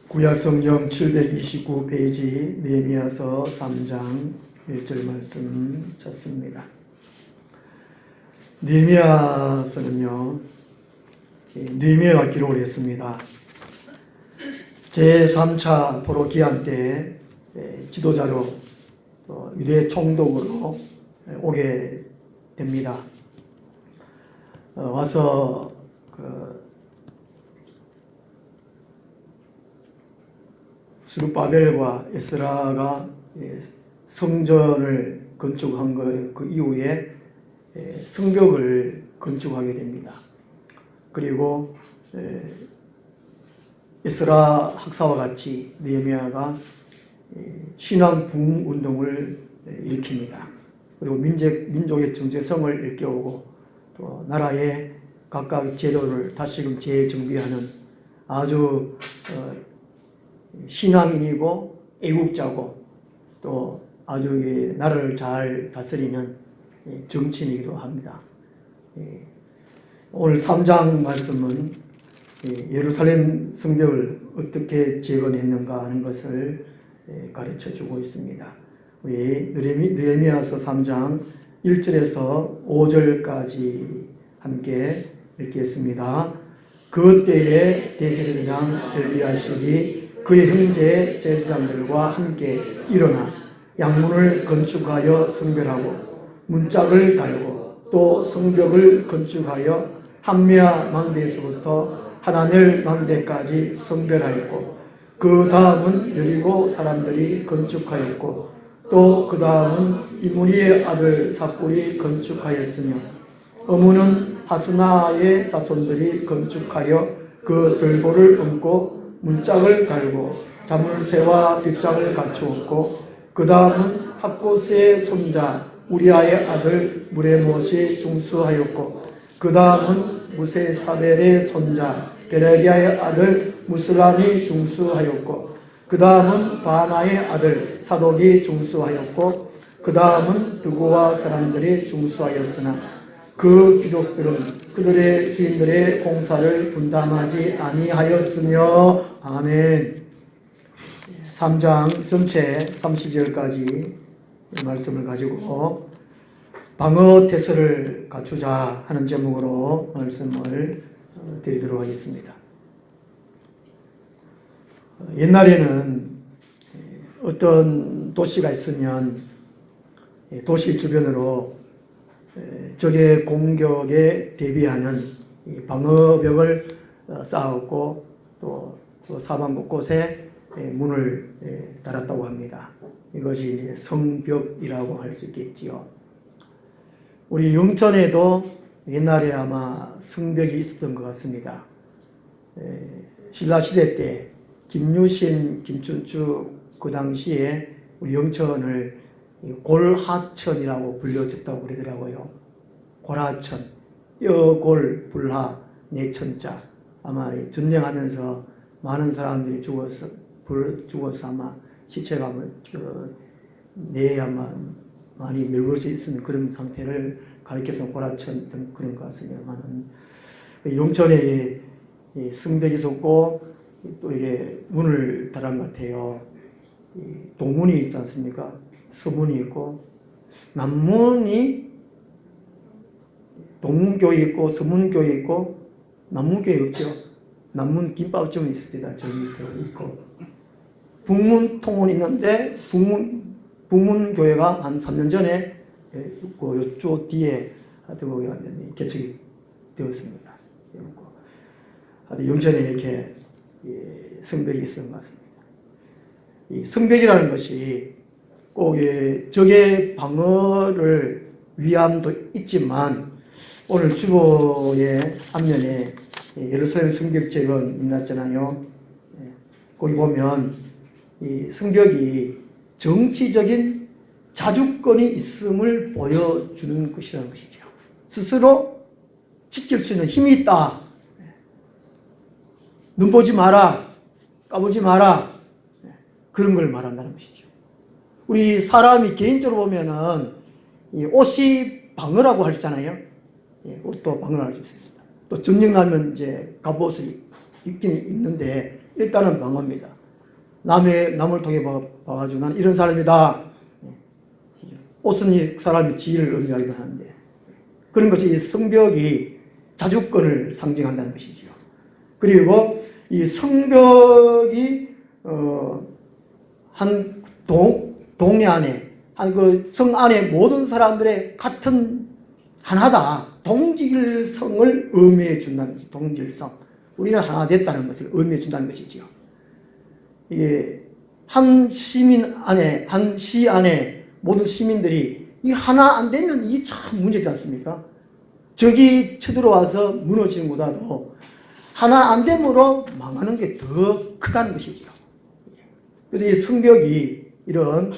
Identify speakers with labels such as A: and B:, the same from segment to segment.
A: 구약성경 729페이지 느헤미야서 3장 1절 말씀 찾습니다. 느헤미야서는요, 느헤미야가 기록을 했습니다. 제3차 포로 기한 때 지도자로 유대 총독으로 오게 됩니다. 와서 스룹바벨과 에스라가 성전을 건축한 그 이후에 성벽을 건축하게 됩니다. 그리고 에스라 학사와 같이 느헤미야가 신앙 부흥 운동을 일으킵니다. 그리고 민족의 정체성을 일깨우고 또 나라의 각각 제도를 다시금 재정비하는 아주 신앙인이고 애국자고 또 아주 나라를 잘 다스리는 정치인이기도 합니다. 오늘 3장 말씀은 예루살렘 성벽을 어떻게 재건했는가 하는 것을 가르쳐주고 있습니다. 우리 느헤미야서 3장 1절에서 5절까지 함께 읽겠습니다. 그때에 대제사장 엘리야십이 그의 형제 제사장들과 함께 일어나 양문을 건축하여 성별하고 문짝을 달고 또 성벽을 건축하여 한미야 망대에서부터 하나넬 망대까지 성별하였고 그 다음은 여리고 사람들이 건축하였고 또 그 다음은 이므리의 아들 삭굴이 건축하였으며 어무는 하스나의 자손들이 건축하여 그 들보를 얹고 문짝을 달고 자물쇠와 빗장을 갖추었고 그 다음은 학고스의 손자 우리아의 아들 무레못이 중수하였고 그 다음은 무세사벨의 손자 베레기야의 아들 무슬람이 중수하였고 그 다음은 바나의 아들 사독이 중수하였고 그 다음은 드고와 사람들이 중수하였으나 그 귀족들은 그들의 주인들의 공사를 분담하지 아니하였으며. 아멘. 3장 전체 30절까지 말씀을 가지고 방어 태세를 갖추자 하는 제목으로 말씀을 드리도록 하겠습니다. 옛날에는 어떤 도시가 있으면 도시 주변으로 적의 공격에 대비하는 방어벽을 쌓았고 또 사방 곳곳에 문을 달았다고 합니다. 이것이 이제 성벽이라고 할 수 있겠지요. 우리 영천에도 옛날에 아마 성벽이 있었던 것 같습니다. 신라시대 때 김유신, 김춘축 그 당시에 우리 영천을 골하천이라고 불려졌다고 그러더라고요. 골하천, 뼈골 불하 내천자. 아마 전쟁하면서 많은 사람들이 죽어서 아마 시체가 뇌에 아마 많이 늙어져 있는 그런 상태를 가리켜서 골하천 등 그런 것 같습니다만은 영천에 성벽이 있었고 또 이게 문을 달은 것 같아요. 동문이 있지 않습니까? 서문이 있고 남문이 동문교회 있고 서문교회 있고 남문교회 없죠. 남문 김밥점이 있습니다. 저 밑에 있고 북문 통원이 있는데 북문교회가 한 3년 전에 있고 이쪽 뒤에 하여튼 개척이 되었습니다. 하여튼 영천에 이렇게 성벽이 있었던 것 같습니다. 이 성벽이라는 것이 꼭 적의 방어를 위함도 있지만 오늘 주보의 앞면에 예루살렘 성벽 재건 일어났잖아요. 거기 보면 이 성벽이 정치적인 자주권이 있음을 보여주는 것이라는 것이죠. 스스로 지킬 수 있는 힘이 있다. 눈 보지 마라. 까보지 마라. 그런 걸 말한다는 것이죠. 우리 사람이 개인적으로 보면은 이 옷이 방어라고 하잖아요. 옷도 방어를 할 수 있습니다. 또 전쟁 나면 이제 갑옷을 입기는 입는데 일단은 방어입니다. 남을 통해 봐가지고 나는 이런 사람이다. 옷은 이 사람의 지위를 의미하기도 하는데, 그런 것이 이 성벽이 자주권을 상징한다는 것이지요. 그리고 이 성벽이 한 동네 안에, 한 그 성 안에 모든 사람들의 같은 하나다, 동질성을 의미해 준다는 것이 동질성. 우리는 하나 됐다는 것을 의미해 준다는 것이지요. 이게 한 시민 안에, 한 시 안에 모든 시민들이 이 하나 안 되면 이 참 문제지 않습니까? 적이 쳐들어와서 무너지는 것보다도 하나 안 됨으로 망하는 게 더 크다는 것이지요. 그래서 이 성벽이 이런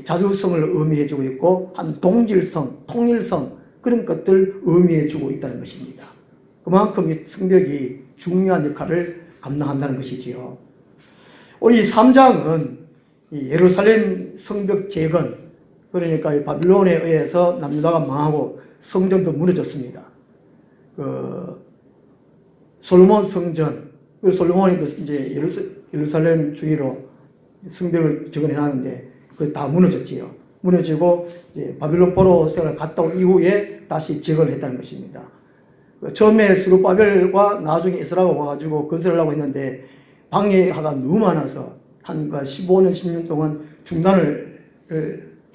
A: 자주성을 의미해주고 있고, 한 동질성, 통일성, 그런 것들 의미해주고 있다는 것입니다. 그만큼 이 성벽이 중요한 역할을 감당한다는 것이지요. 우리 3장은 이 예루살렘 성벽 재건, 그러니까 이 바빌론에 의해서 남유다가 망하고 성전도 무너졌습니다. 솔로몬 성전, 솔로몬이 이제 예루살렘 주위로 성벽을 재건해 놨는데 그 다 무너졌지요. 무너지고 이제 바빌론 포로 생활을 갔다 온 이후에 다시 재건을 했다는 것입니다. 처음에 스룹바벨과 나중에 에스라가 와가지고 건설을 하고 있는데 방해가 너무 많아서 한 15년, 10년 동안 중단을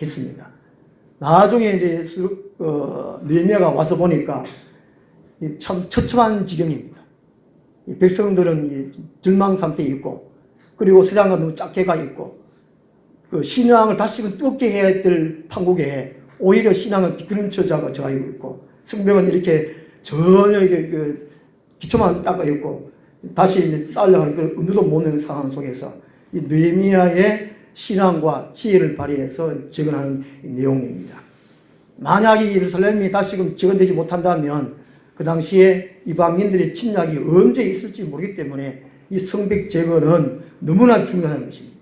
A: 했습니다. 나중에 이제 느헤미야가 와서 보니까 참 처참한 지경입니다. 이 백성들은 절망 상태에 있고, 그리고 세상과 너무 작게 가 있고, 그 신앙을 다시금 뜨겁게 해야 될 판국에 오히려 신앙은 뒷걸음쳐져가 있고, 성벽은 이렇게 전혀 그 기초만 닦아 있고, 다시 이제 쌓으려고 하는 그 엄두도 못 내는 상황 속에서 이 느헤미야의 신앙과 지혜를 발휘해서 재건하는 내용입니다. 만약 이 예루살렘이 다시금 재건되지 못한다면 그 당시에 이방인들의 침략이 언제 있을지 모르기 때문에 이 성벽 재건은 너무나 중요한 것입니다.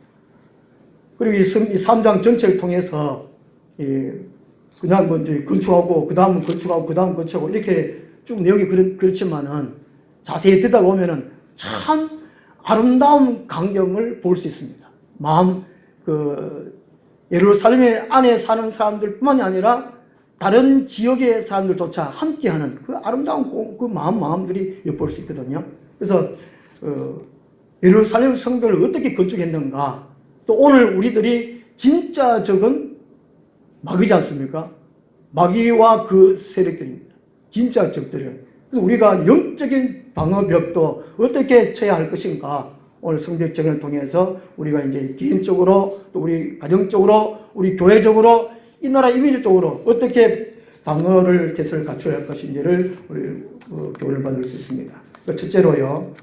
A: 그리고 이 3장 전체를 통해서 그냥 뭐 이제 건축하고 그 다음은 건축하고 그 다음 건축하고 이렇게 쭉 내용이 그렇지만은 자세히 듣다 보면은 참 아름다운 광경을 볼 수 있습니다. 예루살렘 안에 사는 사람들뿐만이 아니라 다른 지역의 사람들조차 함께하는 그 아름다운 그 마음들이 엿볼 수 있거든요. 그래서 예루살렘 성벽을 어떻게 건축했는가, 또 오늘 우리들이 진짜 적은 마귀지 않습니까? 마귀와 그 세력들입니다. 진짜 적들은. 그래서 우리가 영적인 방어벽도 어떻게 쳐야 할 것인가, 오늘 성벽 재건을 통해서 우리가 이제 개인적으로, 또 우리 가정적으로, 우리 교회적으로, 이 나라 이미지적으로 어떻게 방어를 개설을 갖춰야 할 것인지를 우리 교훈을 받을 수 있습니다. 첫째로요,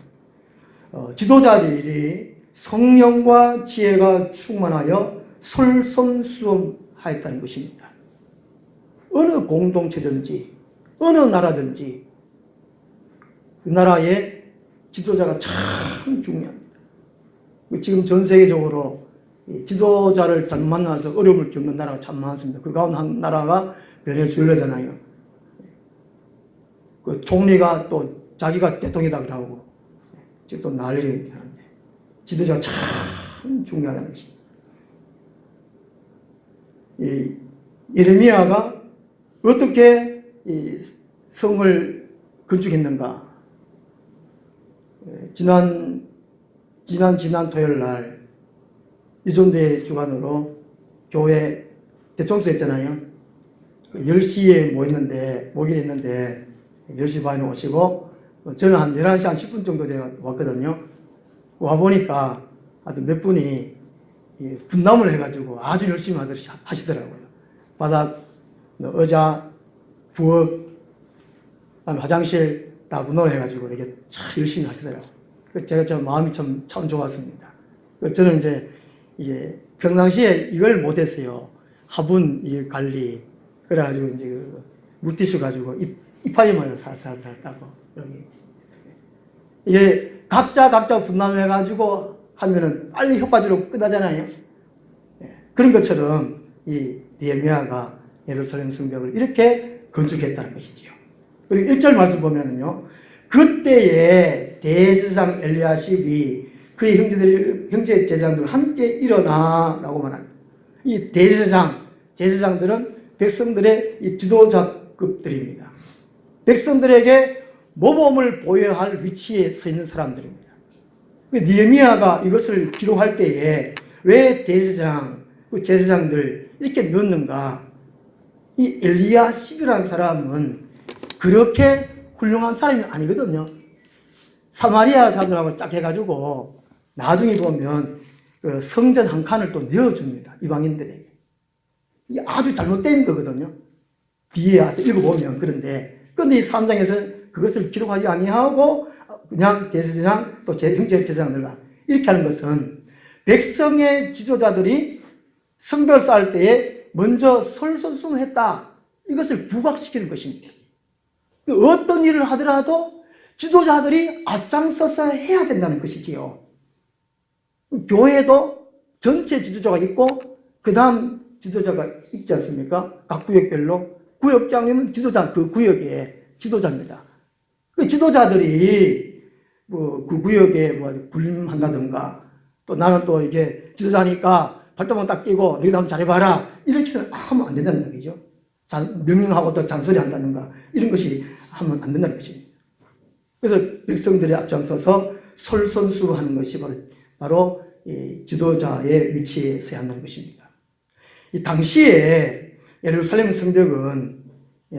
A: 지도자들이 성령과 지혜가 충만하여 솔선수범하였다는 것입니다. 어느 공동체든지 어느 나라든지 그 나라의 지도자가 참 중요합니다. 지금 전 세계적으로 지도자를 잘못 만나서 어려움을 겪는 나라가 참 많습니다. 그 가운데 한 나라가 베네수엘라잖아요. 그 총리가 또 자기가 대통령이다 그러고 지금 또 난리를 하는데 지도자가 참 중요하다는 것입니다. 예레미야가 어떻게 이 성을 건축했는가? 지난 토요일 날 이존대 주관으로 교회 대청소 했잖아요. 10시에 모이긴 했는데 10시 반에 오시고 저는 한 11시 한 10분 정도 되어 왔거든요. 와보니까 아주 몇 분이 분담을 해가지고 아주 열심히 하시더라고요. 바닥, 의자, 부엌, 그다음에 화장실 다 분담을 해가지고 이렇게 참 열심히 하시더라고요. 제가 좀 마음이 참 좋았습니다. 저는 이제 평상시에 이걸 못했어요. 화분 관리. 그래가지고 이제 물티슈 가지고 이파리만 살살살 따고 여기 이게 각자 분담해가지고 하면은 빨리 효과적으로 끝나잖아요. 그런 것처럼 이 느헤미야가 예루살렘 성벽을 이렇게 건축했다는 것이지요. 그리고 1절 말씀 보면은요, 그때에 대제사장 엘리야십이 그의 형제 제사장들 함께 일어나라고 말합니다. 이 제사장들은 백성들의 이 지도자급들입니다. 백성들에게 모범을 보여야 할 위치에 서 있는 사람들입니다. 느헤미야가 이것을 기록할 때에 왜 제사장들 이렇게 넣는가? 이 엘리야십이라는 사람은 그렇게 훌륭한 사람이 아니거든요. 사마리아 사람들하고 짝 해가지고 나중에 보면 그 성전 한 칸을 또 내어줍니다. 이방인들에게. 이게 아주 잘못된 거거든요. 뒤에 읽어보면. 그런데 이 3장에서는 그것을 기록하지 아니하고 그냥 대제사장 또 형제 제사장들과 이렇게 하는 것은 백성의 지도자들이 성벽을 쌓을 때에 먼저 솔선수범했다. 이것을 부각시키는 것입니다. 어떤 일을 하더라도 지도자들이 앞장서서 해야 된다는 것이지요. 교회도 전체 지도자가 있고 그 다음 지도자가 있지 않습니까? 각 구역별로. 구역장님은 지도자, 그 구역의 지도자입니다. 그 지도자들이 그 구역에 군림한다든가 또 나는 또 이게 지도자니까 발톱만 딱 끼고 너희도 한번 잘해봐라. 이렇게 하면 안 된다는 얘기죠. 명령하고 또 잔소리 한다든가 이런 것이 하면 안 된다는 것입니다. 그래서 백성들이 앞장서서 솔선수범하는 것이 바로 이 지도자의 위치에 서야 한다는 것입니다. 이 당시에 예루살렘 성벽은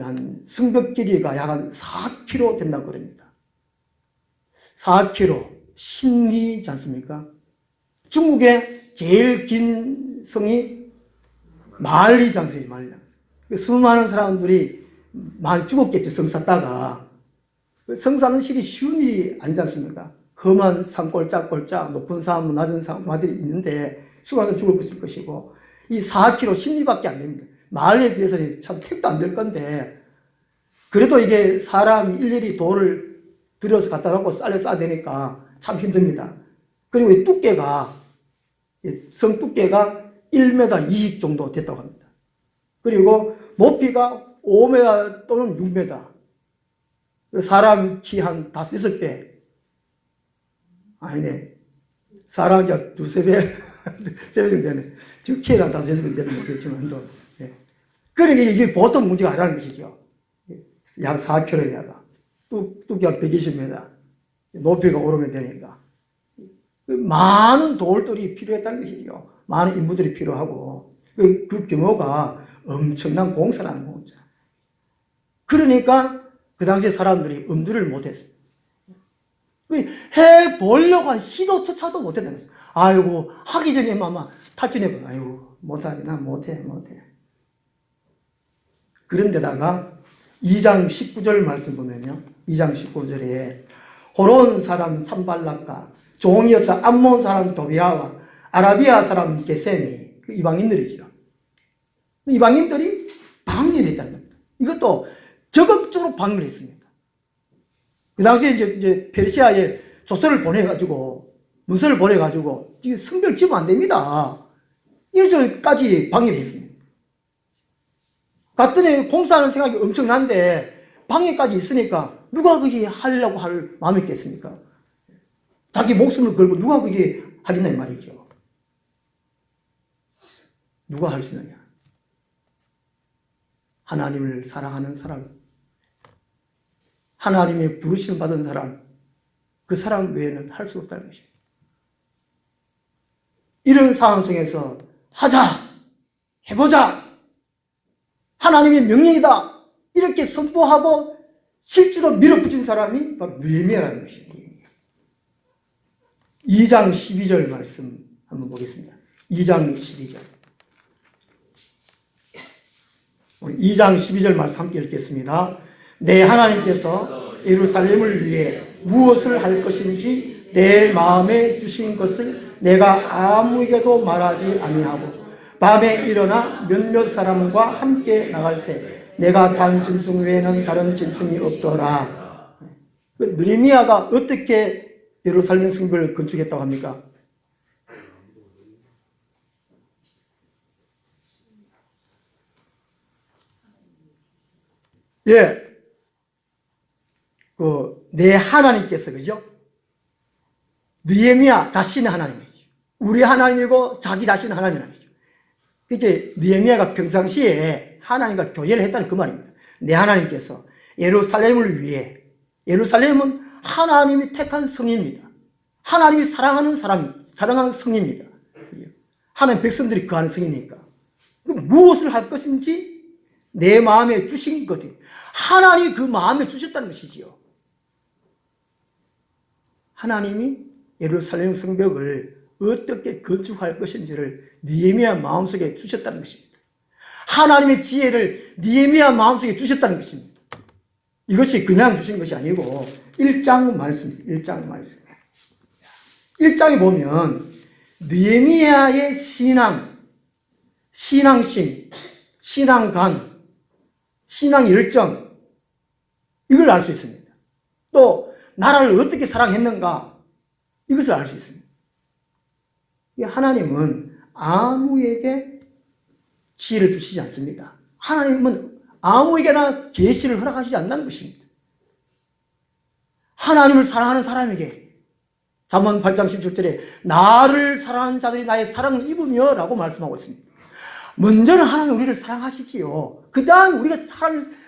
A: 한 성벽 길이가 약 한 4km 된다고 그럽니다. 4km, 신리지 않습니까? 중국의 제일 긴 성이 만리 장성이죠, 만리 장성. 수많은 사람들이 많이 죽었겠죠, 성 쌓다가. 성 사는 실이 쉬운 일이 아니지 않습니까? 험한 산 꼴짝꼴짝, 높은 산, 낮은 산마들이 있는데 수많은 사람 죽을 것이고, 이 4km, 신리밖에 안 됩니다. 마을에 비해서는 참 택도 안 될 건데, 그래도 이게 사람이 일일이 돌을 들여서 갖다 놓고 쌓아야 되니까 참 힘듭니다. 그리고 이 두께가, 성 두께가 1m 20 정도 됐다고 합니다. 그리고 높이가 5m 또는 6m. 사람 키 한 5, 6배. 아니네. 사람 키 한 2, 3배. 3배 정도 되네. 저 키에 한 5, 6배 되는 거겠지만, 또. 그러니까 이게 보통 문제가 아니라는 것이죠. 약 4km에다가. 두께 한 120m. 높이가 오르면 되니까. 많은 돌들이 필요했다는 것이죠. 많은 인부들이 필요하고. 그 규모가 엄청난 공사라는 거죠. 그러니까 그 당시에 사람들이 엄두를 못했습니다. 해보려고 한 시도조차도 못했다는 거죠. 아이고, 하기 전에 아마 탈진해보면, 아이고, 못하지, 난 못해. 그런데다가 2장 19절 말씀 보면요. 2장 19절에 호론 사람 산발락과 종이었던 암몬 사람 도비아와 아라비아 사람 게셈이 그 이방인들이죠. 이방인들이 방해를 했다는 겁니다. 이것도 적극적으로 방해를 했습니다. 그 당시에 이제 페르시아에 조서를 보내가지고, 문서를 보내가지고, 지금 성벽을 지으면 안 됩니다. 이래서까지 방해를 했습니다. 갔더니 공사하는 생각이 엄청난데, 방해까지 있으니까, 누가 그게 하려고 할 마음이 있겠습니까? 자기 목숨을 걸고 누가 그게 하겠냐, 이 말이죠. 누가 할 수 있느냐? 하나님을 사랑하는 사람, 하나님의 부르심 받은 사람, 그 사람 외에는 할 수 없다는 것입니다. 이런 상황 속에서 하자, 해보자, 하나님의 명령이다, 이렇게 선포하고 실제로 밀어붙인 사람이 바로 느헤미야라는 것입니다. 2장 12절 말씀 한번 보겠습니다. 2장 12절. 2장 12절 말씀 함께 읽겠습니다. 내 하나님께서 예루살렘을 위해 무엇을 할 것인지 내 마음에 주신 것을 내가 아무에게도 말하지 아니하고 밤에 일어나 몇몇 사람과 함께 나갈새 내가 단 짐승 외에는 다른 짐승이 없더라. 느헤미야가 어떻게 예루살렘 성벽을 건축했다고 합니까? 예. 내 하나님께서, 그죠? 느헤미야 자신의 하나님이죠. 우리 하나님이고 자기 자신의 하나님이죠. 그게 느헤미야가 평상시에 하나님과 교제를 했다는 그 말입니다. 내 하나님께서 예루살렘을 위해, 예루살렘은 하나님이 택한 성입니다. 하나님이 사랑하는 사랑하는 성입니다. 하나님 백성들이 거하는 성이니까. 무엇을 할 것인지 내 마음에 주신 것이 하나님이 그 마음에 주셨다는 것이지요. 하나님이 예루살렘 성벽을 어떻게 건축할 것인지를 느헤미야 마음속에 주셨다는 것입니다. 하나님의 지혜를 느헤미야 마음속에 주셨다는 것입니다. 이것이 그냥 주신 것이 아니고 1장 말씀입니다. 1장 말씀. 1장에 보면 느헤미야의 신앙심, 신앙관, 신앙 열정 이걸 알 수 있습니다. 또 나라를 어떻게 사랑했는가 이것을 알 수 있습니다. 하나님은 아무에게 지혜를 주시지 않습니다. 하나님은 아무에게나 계시를 허락하시지 않는 것입니다. 하나님을 사랑하는 사람에게 잠언 8장 17절에 나를 사랑하는 자들이 나의 사랑을 입으며 라고 말씀하고 있습니다. 먼저는 하나님 우리를 사랑하시지요. 그 다음 우리가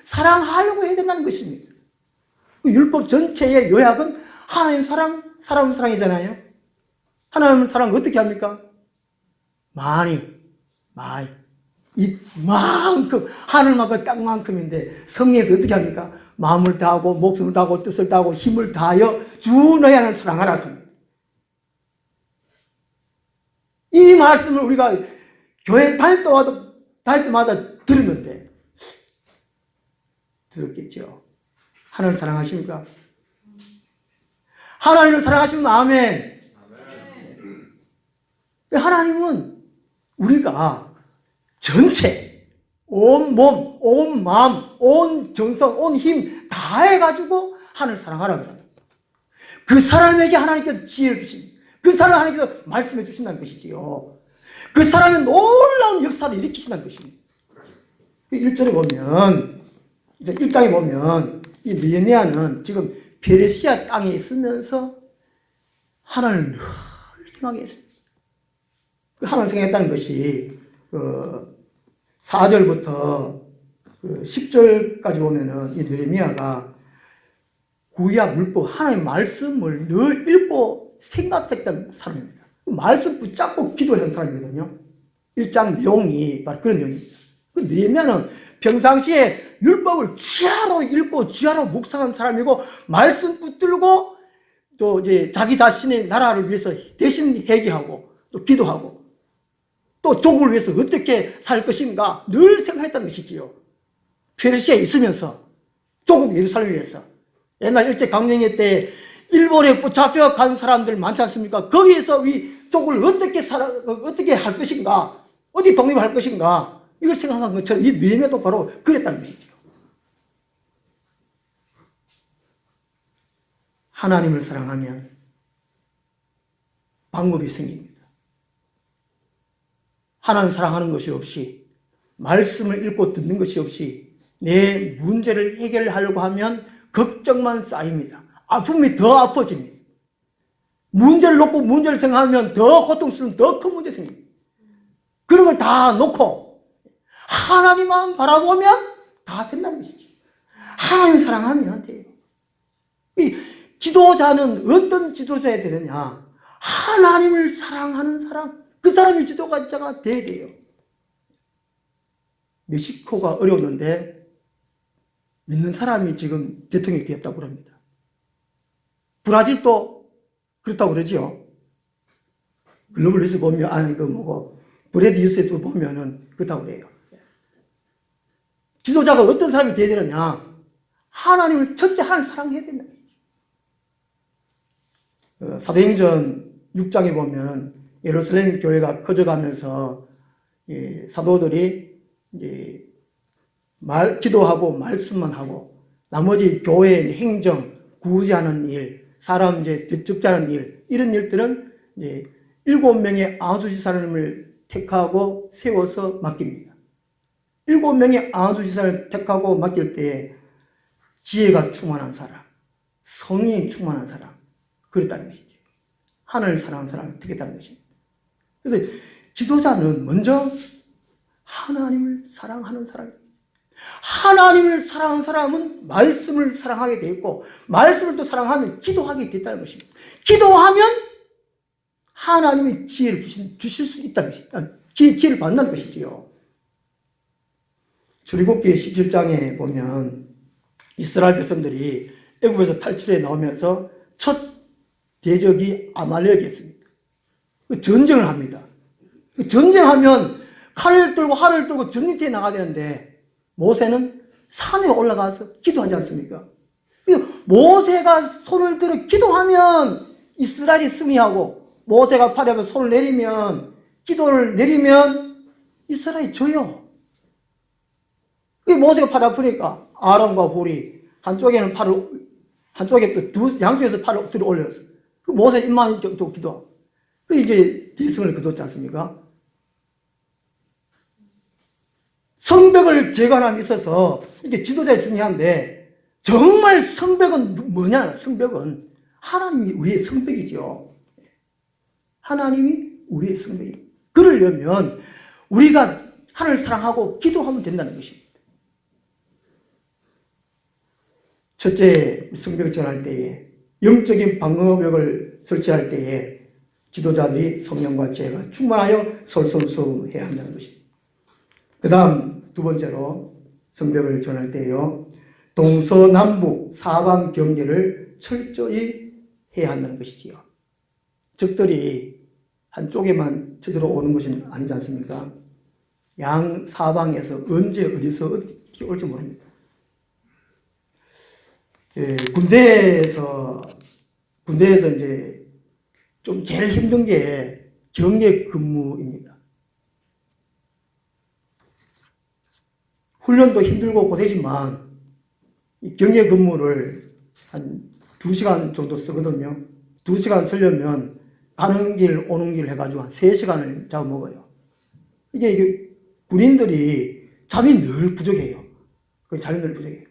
A: 사랑하려고 해야 된다는 것입니다. 율법 전체의 요약은 하나님 사랑, 사람 사랑이잖아요. 하나님 사랑 어떻게 합니까? 많이 이만큼 하늘만큼 땅만큼인데 성령에서 어떻게 합니까? 마음을 다하고 목숨을 다하고 뜻을 다하고 힘을 다하여 주 너희 하나님을 사랑하라 합니다. 이 말씀을 우리가 교회 다닐 때마다 들었는데 들었겠죠. 하나님을 사랑하십니까? 하나님을 사랑하시면 아멘. 하나님은 우리가 전체 온 몸, 온 마음, 온 정성, 온 힘 다 해가지고 하나님을 사랑하라 그래요. 그 사람에게 하나님께서 지혜를 주십니다. 그 사람 하나님께서 말씀해 주신다는 것이지요. 그 사람의 놀라운 역사를 일으키신다는 것입니다. 1절에 보면, 이제 1장에 보면, 이 느헤미야는 지금 페르시아 땅에 있으면서 하나님을 늘 생각했습니다. 하나님을 생각했다는 것이, 4절부터 10절까지 보면은 이 느헤미야가 구약 율법 하나님의 말씀을 늘 읽고 생각했던 사람입니다. 말씀 붙잡고 기도한 사람이거든요. 1장 내용이 바로 그런 내용입니다. 그 느헤미야는 평상시에 율법을 쥐하로 읽고 쥐하로 묵상한 사람이고 말씀 붙들고 또 이제 자기 자신의 나라를 위해서 대신 회개하고 또 기도하고 또 족을 위해서 어떻게 살 것인가 늘 생각했다는 것이지요. 페르시아에 있으면서 조국 예루살렘을 위해서 옛날 일제강점기 때 일본에 잡혀 간 사람들 많지 않습니까? 거기에서 이 족을 어떻게 할 것인가, 어디 독립할 것인가 이걸 생각한 것처럼 이 느헤미야도 바로 그랬다는 것이죠. 하나님을 사랑하면 방법이 생깁니다. 하나님을 사랑하는 것이 없이 말씀을 읽고 듣는 것이 없이 내 문제를 해결하려고 하면 걱정만 쌓입니다. 아픔이 더 아파집니다. 문제를 놓고 문제를 생각하면 더 고통스러운 더 큰 문제 생깁니다. 그런 걸 다 놓고 하나님만 바라보면 다 된다는 것이죠. 하나님을 사랑하면 돼요. 이 지도자는 어떤 지도자야 되느냐? 하나님을 사랑하는 사람, 그 사람이 지도자가 돼야 돼요. 멕시코가 어려웠는데 믿는 사람이 지금 대통령이 되었다고 합니다. 브라질도 그렇다고 그러지요. 글로벌 뉴스 보면, 브레드 뉴스에도 보면은 그렇다고 그래요. 지도자가 어떤 사람이 되어야 되느냐? 하나님을 첫째 하나님을 사랑해야 된다. 사도행전 6장에 보면 예루살렘 교회가 커져가면서 사도들이 이제 기도하고 말씀만 하고 나머지 교회의 행정, 구제하는 일, 사람 이제 접대하는 일, 이런 일들은 이제 7명의 안수지사님을 택하고 세워서 맡깁니다. 7명의 안수지사를 택하고 맡길 때에 지혜가 충만한 사람, 성령이 충만한 사람, 그랬다는 것이죠. 하나님을 사랑하는 사람을 되겠다는 것입니다. 그래서 지도자는 먼저 하나님을 사랑하는 사람입니다. 하나님을 사랑하는 사람은 말씀을 사랑하게 되어 있고, 말씀을 또 사랑하면 기도하게 됐다는 것입니다. 기도하면 하나님이 지혜를 주실 수 있다는 것입니다. 지혜를 받는다는 것이지요. 출애굽기 17장에 보면 이스라엘 백성들이 애굽에서 탈출해 나오면서 첫 대적이 아말렉이었습니다. 전쟁을 합니다. 전쟁하면 칼을 들고 활을 들고 전쟁터에 나가야 되는데 모세는 산에 올라가서 기도하지 않습니까? 모세가 손을 들어 기도하면 이스라엘이 승리하고, 모세가 팔 앞에 손을 내리면, 기도를 내리면 이스라엘이 져요. 모세가 팔 아프니까 아론과 훌이 한쪽에는 팔을, 한쪽에 또 양쪽에서 팔을 들어 올려서 모세 입만 또 기도하고, 이제 대성을 거뒀지 않습니까? 성벽을 재건함에 있어서 이게 지도자에 중요한데, 정말 성벽은 뭐냐? 성벽은 하나님이 우리의 성벽이죠. 하나님이 우리의 성벽이에요. 그러려면 우리가 하나님을 사랑하고 기도하면 된다는 것입니다. 첫째, 성벽을 전할 때에, 영적인 방어벽을 설치할 때에 지도자들이 성령과 지혜가 충만하여 솔선수범해야 한다는 것입니다. 그 다음 두 번째로 성벽을 전할 때요, 동서남북 사방 경계를 철저히 해야 한다는 것이지요. 적들이 한쪽에만 쳐들어오는 것이 아니지 않습니까? 양 사방에서 언제 어디서 어떻게 올지 모릅니다. 군대에서 이제 좀 제일 힘든 게 경계 근무입니다. 훈련도 힘들고 고되지만 이 경계 근무를 한 2시간 정도 쓰거든요. 2시간 쓰려면 가는 길 오는 길 해가지고 한 3시간을 잡아먹어요. 이게 군인들이 잠이 늘 부족해요. 잠이 늘 부족해요.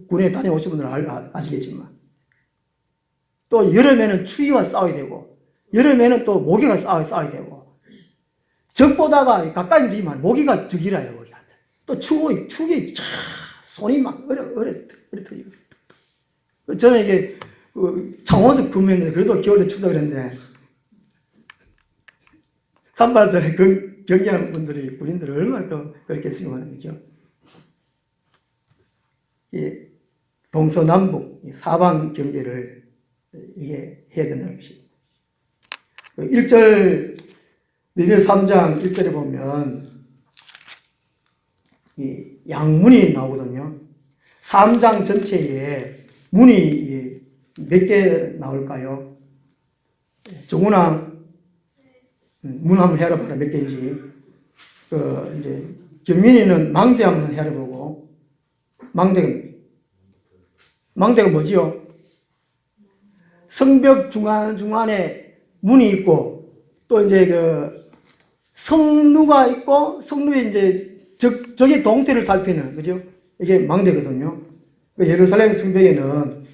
A: 군에 다녀오신 분들은 아시겠지만, 또 여름에는 추위와 싸워야 되고, 여름에는 또 모기가 싸워야 되고, 적보다가 가까이 있지만 모기가 적이라요. 모기가. 또 추위에 손이 막 얼어 터지고. 저는 이게 창원에서 근무했는데 그래도 겨울에 춥다 그랬는데, 산발선에 경계하는 분들이, 군인들이 얼마나 또 그렇게 수용하는 거죠. 이 동서남북 사방 경계를 이게 해야 된다는 것입니다. 1절, 니베 3장 1절에 보면 이 양문이 나오거든요. 3장 전체에 문이 몇 개 나올까요? 정훈아, 문 한번 해라 봐라, 몇 개인지. 이제 경민이는 망대 한번 해라 보고. 망대가 뭐지요? 성벽 중간에 문이 있고, 또 이제 성루가 있고, 성루에 이제 적의 동태를 살피는, 그죠? 이게 망대거든요. 예루살렘 성벽에는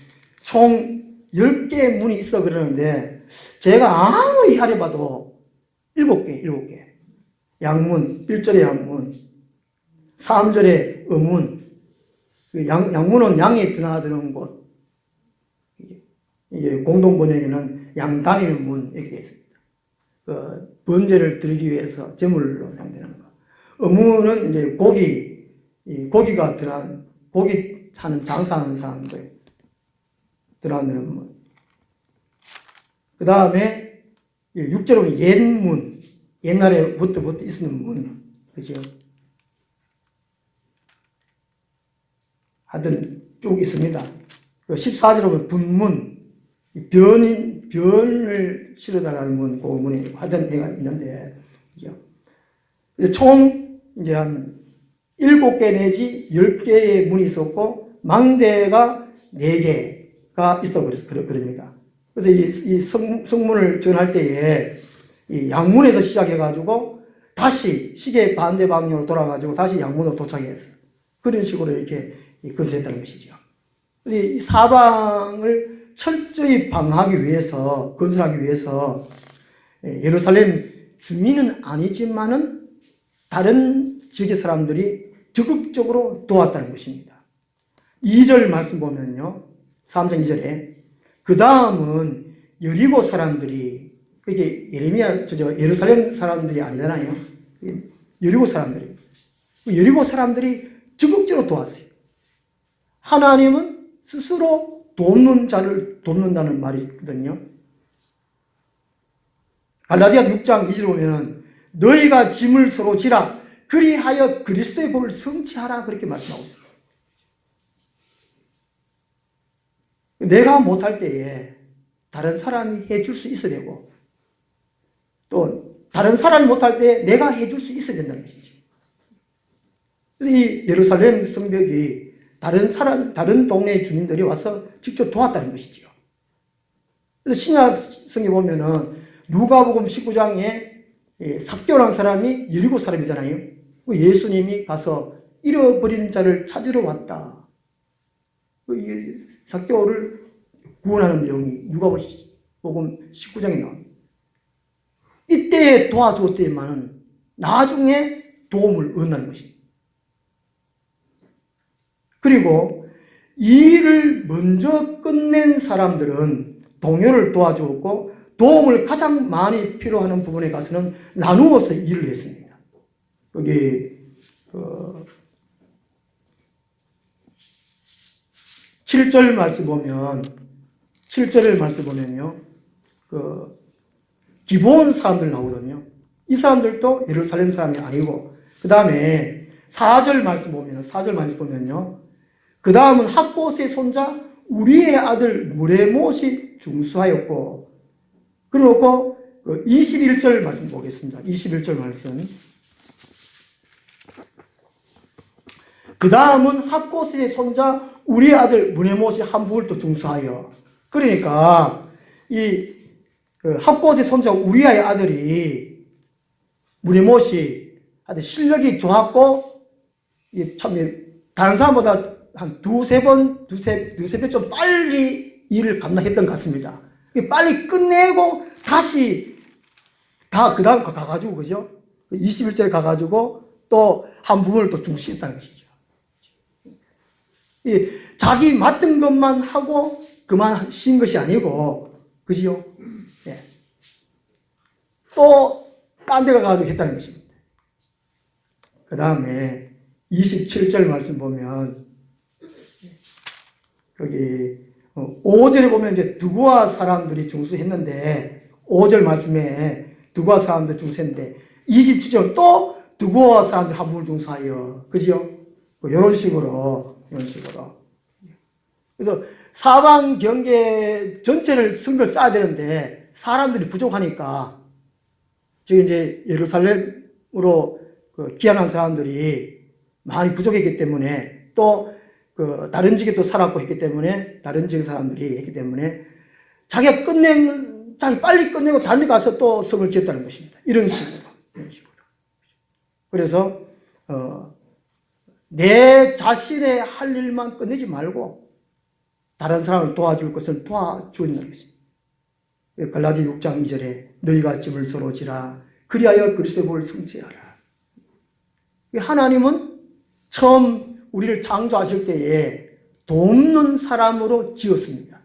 A: 총 10개의 문이 있어 그러는데, 제가 아무리 하려봐도 7개. 양문, 1절의 양문, 3절의 의문, 양문은 양이 드나드는 곳. 이게 공동번역에는 양 다니는 문, 이렇게 되어 있습니다. 번제를 드리기 위해서 제물로 사용되는 거. 의문은 이제 고기가 고기 하는 장사하는 사람들 드나드는 문. 그 다음에 6절은 옛문, 옛날에부터 있었는 문, 그죠? 하여튼 쭉 있습니다. 14절에 보면 분문, 변을 실어달라는 문, 그 문이 하여튼 얘가 있는데, 그죠? 총 이제 한 7개 내지 10개의 문이 있었고, 망대가 4개가 있어 그럽니다. 그래서 이 성문을 전할 때에 이 양문에서 시작해가지고 다시 시계 반대 방향으로 돌아가지고 다시 양문으로 도착했어요. 그런 식으로 이렇게 건설했다는 것이죠. 그래서 이 사방을 철저히 방어하기 위해서, 건설하기 위해서 예루살렘 주민은 아니지만은 다른 지역의 사람들이 적극적으로 도왔다는 것입니다. 2절 말씀 보면요. 3장 2절에 그 다음은 여리고 사람들이, 이게 예루살렘 사람들이 아니잖아요. 여리고 사람들이 적극적으로 도왔어요. 하나님은 스스로 돕는 자를 돕는다는 말이 있거든요. 갈라디아서 6장 2절 보면 너희가 짐을 서로 지라 그리하여 그리스도의 복을 성취하라 그렇게 말씀하고 있습니다. 내가 못할 때에 다른 사람이 해줄 수 있어야 되고 또 다른 사람이 못할 때 내가 해줄 수 있어야 된다는 것이죠. 그래서 이 예루살렘 성벽이 다른 동네 주민들이 와서 직접 도왔다는 것이죠. 그래서 신약성에 보면은 누가복음 19장에 삭개오라는 사람이 여리고 사람이잖아요. 예수님이 가서 잃어버린 자를 찾으러 왔다. 삭개오를 구원하는 내용이 누가복음 19장에 나옵니다. 이때 도와주었더니만은 나중에 도움을 얻는 것입니다. 그리고 이 일을 먼저 끝낸 사람들은 동료를 도와주었고 도움을 가장 많이 필요하는 부분에 가서는 나누어서 일을 했습니다. 여기 7절 말씀 보면 7절을 말씀 보면요. 기브온 사람들 나오거든요. 이 사람들도 예루살렘 사람이 아니고 그 다음에 4절 말씀 보면요. 그 다음은 학봇의 손자 우리의 아들 무레못이 중수하였고 그리고 21절 말씀 보겠습니다. 21절 말씀. 그 다음은 학봇의 손자 우리의 아들 무레못이 한 부를 또 중수하여. 그러니까 이 학봇의 손자 우리아의 아들이 무레못이 아주 실력이 좋았고 참 다른 사람보다 한 두세 배 좀 빨리 일을 감당했던 것 같습니다. 빨리 끝내고 다시 그 다음 가가지고 그죠? 21절에 가가지고 또 한 부분을 또 중시했다는 것이죠. 자기 맡은 것만 하고 그만 쉰 것이 아니고 그지요? 네. 또 딴 데 가가지고 했다는 것입니다. 그 다음에 27절 말씀 보면 여기 5절에 보면 이제 두고아 사람들이 중수했는데 5절 말씀에 두고아 사람들 중수했는데 27절 또 두고아 사람들 한 부분 중수하여 그지요? 이런 식으로 그래서 사방 경계 전체를 성벽을 쌓아야 되는데 사람들이 부족하니까 지금 이제 예루살렘으로 귀환한 사람들이 많이 부족했기 때문에 또 다른 지역에 또 살았고 했기 때문에 다른 지역 사람들이 했기 때문에 자기 빨리 끝내고 다른 데 가서 또 성을 지었다는 것입니다. 이런 식으로. 그래서 내 자신의 할 일만 끝내지 말고 다른 사람을 도와줄 것을 도와주는 것입니다. 갈라디 6장 2절에 너희가 짐을 서로 지라 그리하여 그리스도의 복을 성취하라. 하나님은 처음 우리를 창조하실 때에 돕는 사람으로 지었습니다.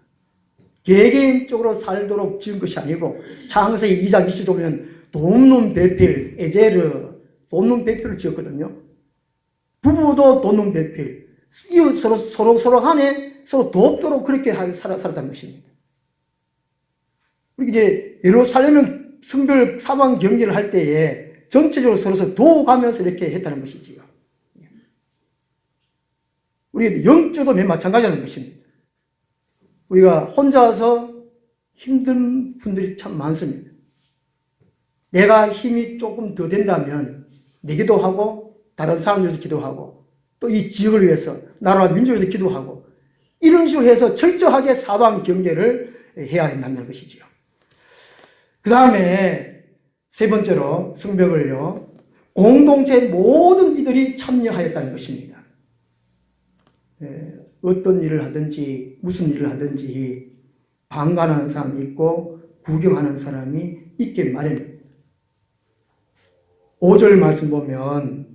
A: 개개인적으로 살도록 지은 것이 아니고 창세기 2장 20절 보면 돕는 배필, 에제르, 돕는 배필을 지었거든요. 부부도 돕는 배필, 이웃 서로 간에 서로 돕도록 그렇게 살았다는 것입니다. 우리 이제 예루살렘 성벽 사방 경계를 할 때에 전체적으로 서로 도와가면서 이렇게 했다는 것이지요. 우리 영주도 맨 마찬가지라는 것입니다. 우리가 혼자서 힘든 분들이 참 많습니다. 내가 힘이 조금 더 된다면 내기도 하고 다른 사람들 위해서 기도하고 또 이 지역을 위해서 나라와 민족을 위해서 기도하고 이런 식으로 해서 철저하게 사방 경계를 해야 한다는 것이지요. 그 다음에 세 번째로 성벽을요 공동체 모든 이들이 참여하였다는 것입니다. 어떤 일을 하든지 무슨 일을 하든지 방관하는 사람이 있고 구경하는 사람이 있게 마련입니다. 5절 말씀 보면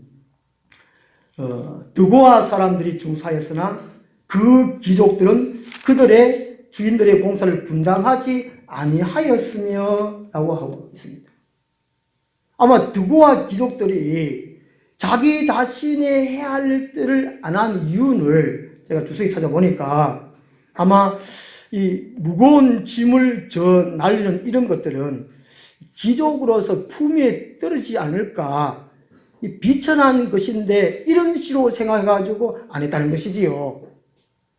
A: 드고아 사람들이 중사였으나 그 귀족들은 그들의 주인들의 공사를 분담하지 아니하였으며 라고 하고 있습니다. 아마 드고아 귀족들이 자기 자신이 해야 할 일들을 안 한 이유를 제가 주석에 찾아보니까 아마 이 무거운 짐을 날리는 이런 것들은 귀족으로서 품위에 떨어지지 않을까, 이 비천한 것인데 이런 식으로 생각해가지고 안 했다는 것이지요.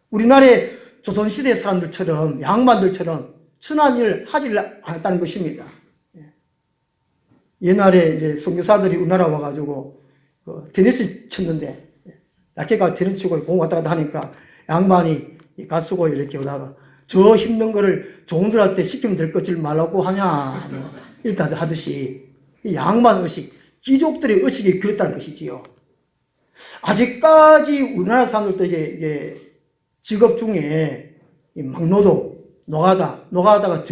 A: 우리나라의 조선시대 사람들처럼 양반들처럼 천한 일을 하지 않았다는 것입니다. 옛날에 이제 선교사들이 우리나라 와가지고 테니스 쳤는데 라켓가 테니스 치고 공 왔다 갔다 하니까 양반이 가수고 이렇게 오다가 저 힘든 거를 종들한테 시키면 될 것을 말라고 하냐 이렇게 하듯이 이 양반 의식, 귀족들의 의식이 그렇다는 것이지요. 아직까지 우리나라 사람들도 이게 직업 중에 막노동, 노가다가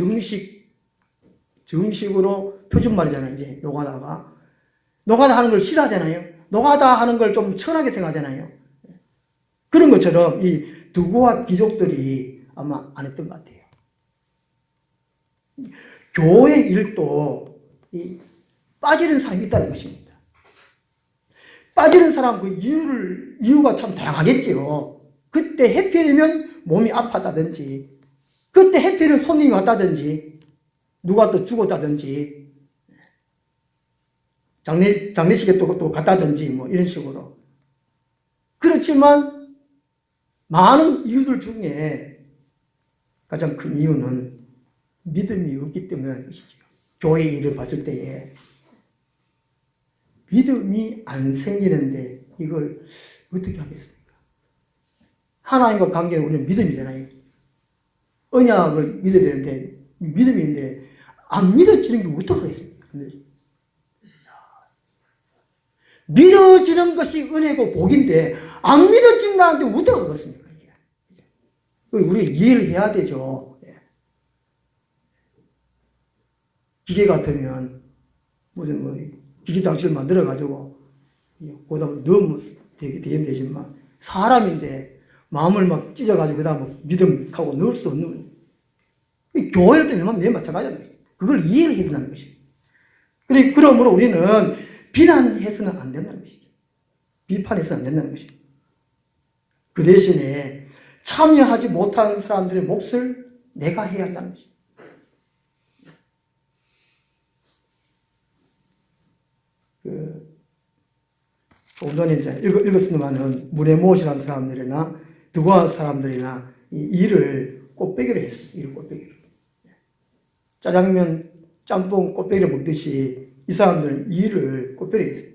A: 정식으로 표준말이잖아요. 이제 노가다 하는 걸 싫어하잖아요. 노가다 하는 걸 좀 천하게 생각하잖아요. 그런 것처럼 이 드고아 귀족들이 아마 안 했던 것 같아요. 교회 일도 빠지는 사람이 있다는 것입니다. 빠지는 사람 그 이유가 참 다양하겠죠. 그때 해필이면 몸이 아팠다든지, 그때 해필이면 손님이 왔다든지, 누가 또 죽었다든지, 장례식에 또 갔다든지, 뭐 이런 식으로. 그렇지만, 많은 이유들 중에 가장 큰 이유는 믿음이 없기 때문이라는 것이죠. 교회 일을 봤을 때에. 믿음이 안 생기는데 이걸 어떻게 하겠습니까? 하나님과 관계는 우리는 믿음이잖아요. 언약을 믿어야 되는데, 믿음인데, 안 믿어지는 게 어떡하겠습니까? 믿어지는 것이 은혜고 복인데, 안 믿어진다는데 어떡하겠습니까? 우리가 이해를 해야 되죠. 기계 같으면, 무슨 기계 장치를 만들어가지고, 거기다 넣으면 되긴 되지만, 사람인데, 마음을 막 찢어가지고, 그 다음 믿음하고 넣을 수 없는, 교회를 때문에 내 마찬가지라는 거죠. 그걸 이해를 해야 된다는 것이죠. 그러므로 우리는 비난해서는 안 된다는 것이죠. 비판해서는 안 된다는 것이죠. 그 대신에 참여하지 못한 사람들의 몫을 내가 해야 한다는 것이죠. 조금 전에 이제 읽었습니다만은 문해못이라는 사람들이나 드고아 사람들이나 이 일을 꽃배기로 했어요. 일을 꽃배기로. 짜장면, 짬뽕 꽃배기를 먹듯이 이 사람들은 일을 꽃배기로 했어요.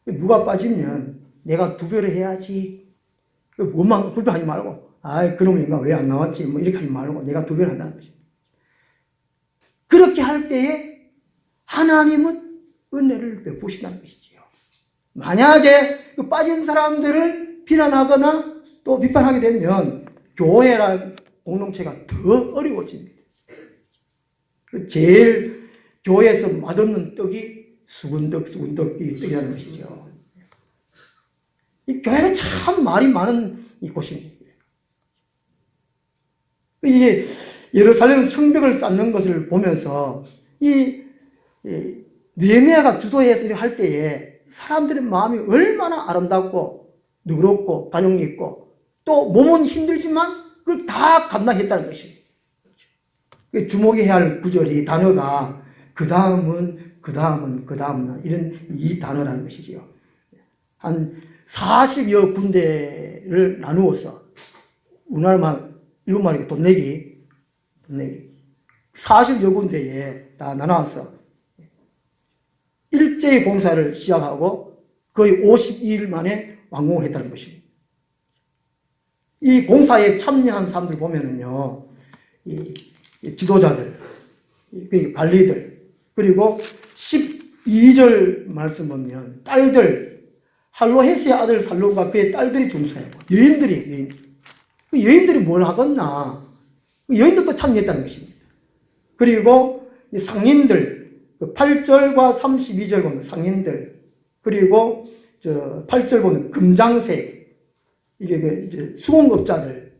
A: 누가 빠지면 내가 두 배를 해야지. 원망, 불평하지 말고, 그놈 인간 왜 안 나왔지? 뭐 이렇게 하지 말고 내가 두 배를 한다는 것입니다. 그렇게 할 때에 하나님은 은혜를 베푸신다는 것이지요. 만약에 그 빠진 사람들을 비난하거나 또 비판하게 되면 교회란 공동체가 더 어려워집니다. 제일 교회에서 맛없는 떡이 수근덕이 떡이라는 것이죠. 이 교회가 참 말이 많은 이곳입니다. 이게 예루살렘 성벽을 쌓는 것을 보면서 이 느헤미야가 주도해서 이렇게 할 때에 사람들의 마음이 얼마나 아름답고 너그럽고 관용이 있고 또 몸은 힘들지만 그걸 다 감당했다는 것입니다. 주목해야 할 구절이 단어가 그 다음은 이런 이 단어라는 것이지요. 한 40여 군데를 나누어서 우리나라만 일본 말이니까 돈 내기 40여 군데에 다 나눠서 일제히 공사를 시작하고 거의 52일 만에 완공을 했다는 것입니다. 이 공사에 참여한 사람들 보면은요, 이 지도자들, 관리들, 그리고 12절 말씀 보면 딸들, 할로헤스의 아들 살론과 그의 딸들이 중사하고 여인들이 뭘 하겠나? 여인들도 참여했다는 것입니다. 그리고 상인들, 8절과 32절 보면 상인들, 그리고 8절 보면 금장색, 이게 이제 수공업자들,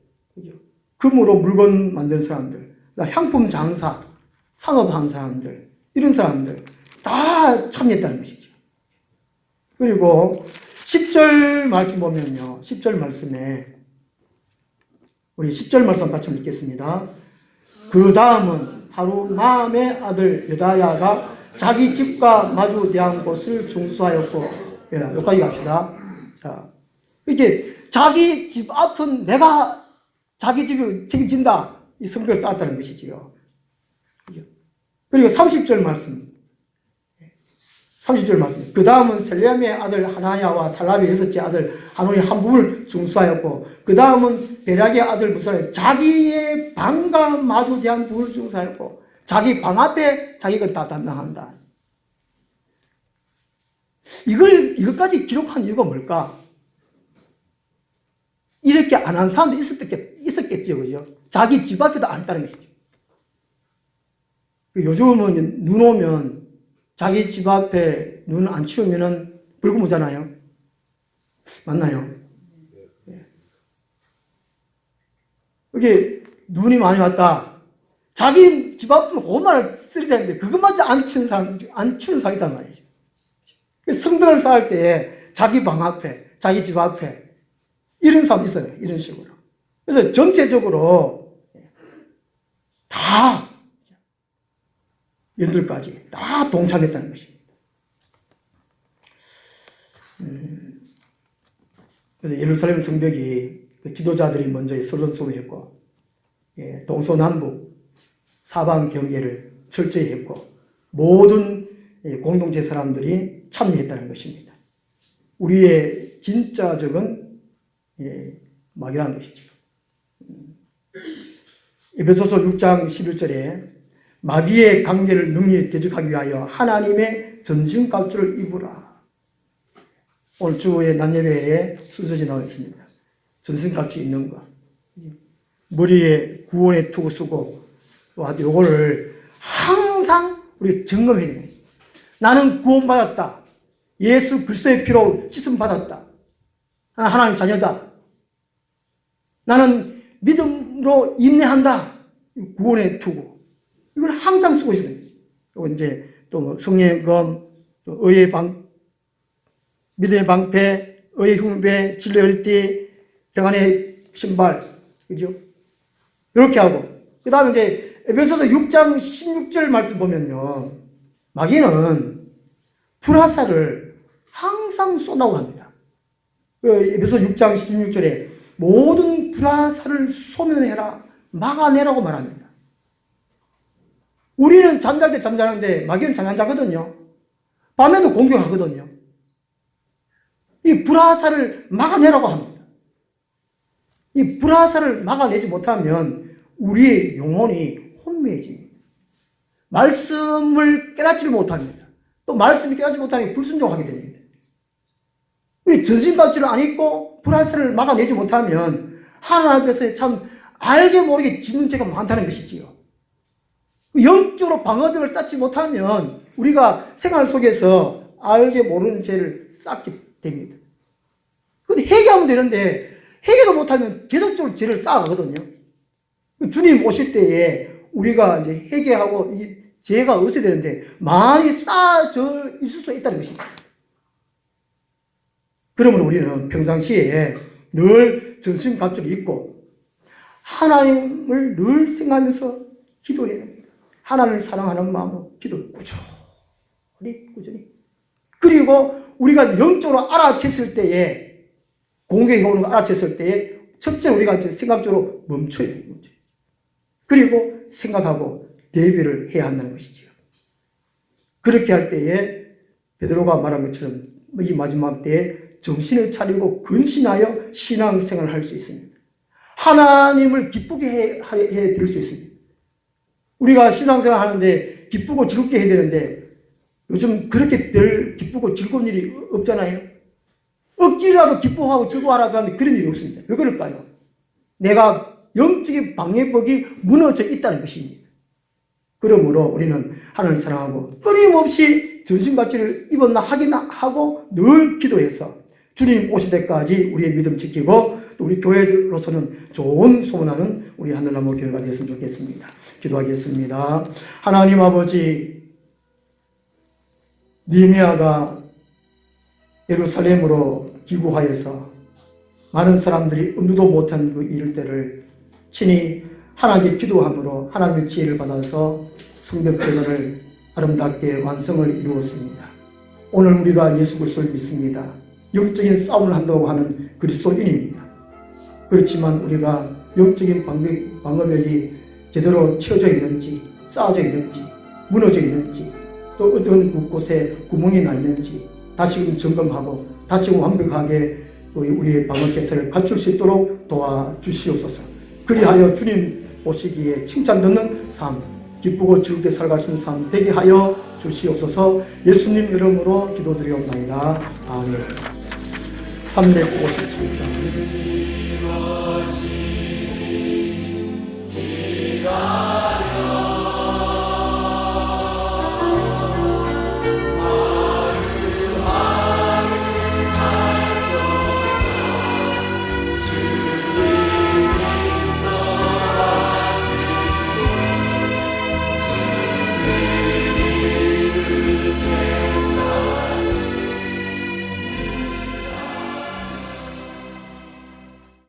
A: 금으로 물건 만드는 사람들, 향품 장사, 상업하는 사람들, 이런 사람들 다 참여했다는 것이죠. 그리고 10절 말씀 보면요. 10절 말씀에 우리 10절 말씀 같이 읽겠습니다. 그 다음은 하루마음의 아들 여다야가 자기 집과 마주대한 곳을 중수하였고, 여기까지 갑시다. 자, 이렇게 자기 집 앞은 내가 자기 집이 책임진다. 이 성벽을 쌓았다는 것이지요. 그리고 30절 말씀. 30절 말씀. 그 다음은 셀렘의 아들 하나야와 살라비의 여섯째 아들 하노의 한 부분을 중수하였고, 그 다음은 베락의 아들 무사의 자기의 방과 마주대한 부분을 중수하였고, 자기 방 앞에 자기 건 다 담당한다. 이것까지 기록한 이유가 뭘까? 이렇게 안 한 사람도 있었겠죠, 그죠? 자기 집 앞에도 안 했다는 것이죠. 요즘은 눈 오면 자기 집 앞에 눈 안 치우면은 벌금 오잖아요. 맞나요? 이게 눈이 많이 왔다. 자기 집 앞으로 그것만 쓰리 되는데 그것마저 안 치는 사람이 있단 말이죠. 성벽을 쌓을 때에 자기 방 앞에, 자기 집 앞에 이런 사람이 있어요. 이런 식으로. 그래서 전체적으로 다 연들까지 다 동참했다는 것입니다. 그래서 예루살렘 성벽이 그 지도자들이 먼저 솔선수범했고, 동서남북 사방 경계를 철저히 했고, 모든 공동체 사람들이 참여했다는 것입니다. 우리의 진짜 적은 막이라는 것이죠. 에베소서 6장 11절에 마귀의 관계를 능히 대적하기 위하여 하나님의 전신갑주를 입으라. 오늘 주의 낮예배에 순서지 나와 있습니다. 전신갑주 입는 거. 머리에 구원의 투구 쓰고, 요거를 항상 우리 점검해야 되는 거예요. 나는 구원받았다. 예수 그리스도의 피로 씻음받았다. 하나님 자녀다. 나는 믿음으로 인내한다. 구원의 투구. 이걸 항상 쓰고 있어요. 또 이제 또 성령의 검, 또 의의 방, 믿음의 방패, 의의 흉배, 진리의 얼띠, 평안의 신발, 그죠? 이렇게 하고, 그 다음에 이제 에베소서 6장 16절 말씀 보면요, 마귀는 불화살을 항상 쏜다고 합니다. 에베소서 6장 16절에 모든 불화살을 소멸해라, 막아내라고 말합니다. 우리는 잠잘 때 잠자는데 마귀는 잠 안 자거든요. 밤에도 공격하거든요. 이 불화살을 막아내라고 합니다. 이 불화살을 막아내지 못하면 우리의 영혼이 혼미해집니다. 말씀을 깨닫지를 못합니다. 또 말씀이 깨닫지 못하니 불순종하게 됩니다. 우리 전신갑주를 안 입고 불화살을 막아내지 못하면 하나님 앞에서 참 알게 모르게 짓는 죄가 많다는 것이지요. 영적으로 방어벽을 쌓지 못하면 우리가 생활 속에서 알게 모르는 죄를 쌓게 됩니다. 근데 회개하면 되는데 회개도 못하면 계속적으로 죄를 쌓아가거든요. 주님 오실 때에 우리가 이제 회개하고 이 죄가 없어야 되는데 많이 쌓아져 있을 수 있다는 것입니다. 그러므로 우리는 평상시에 늘 전신갑주를 입고 하나님을 늘 생각하면서 기도해야 합니다. 하나님을 사랑하는 마음으로 꾸준히. 그리고 우리가 영적으로 알아챘을 때에, 공격이 오는 걸 알아챘을 때에, 첫째 우리가 생각적으로 멈춰야 돼요. 그리고 생각하고 대비를 해야 한다는 것이지요. 그렇게 할 때에 베드로가 말한 것처럼 이 마지막 때에 정신을 차리고 근신하여 신앙생활을 할 수 있습니다. 하나님을 기쁘게 해 드릴 수 있습니다. 우리가 신앙생활 하는데 기쁘고 즐겁게 해야 되는데 요즘 그렇게 별 기쁘고 즐거운 일이 없잖아요. 억지라도 기뻐하고 즐거워하라 그러는데 그런 일이 없습니다. 왜 그럴까요? 내가 영적인 방해벽이 무너져 있다는 것입니다. 그러므로 우리는 하나님을 사랑하고 끊임없이 전신갑주를 입었나 하기나 하고 늘 기도해서 주님 오실 때까지 우리의 믿음 지키고 또 우리 교회로서는 좋은 소문하는 우리 하늘나무 교회가 되었으면 좋겠습니다. 기도하겠습니다. 하나님 아버지, 느헤미야가 예루살렘으로 기구하여서 많은 사람들이 음두도 못한 그 이럴 때를 친히 하나님께 기도함으로 하나님의 지혜를 받아서 성벽재건을 아름답게 완성을 이루었습니다. 오늘 우리가 예수 그리스도를 믿습니다. 영적인 싸움을 한다고 하는 그리스도인입니다. 그렇지만 우리가 영적인 방어벽이 제대로 채워져 있는지, 쌓아져 있는지, 무너져 있는지, 또 어떤 곳곳에 구멍이 나 있는지 다시금 점검하고 다시금 완벽하게 우리의 방어개설을 갖출 수 있도록 도와주시옵소서. 그리하여 주님 오시기에 칭찬 듣는 삶, 기쁘고 즐겁게 살아갈 수 있는 삶 되게 하여 주시옵소서. 예수님 이름으로 기도드리옵나이다. 아멘. 357장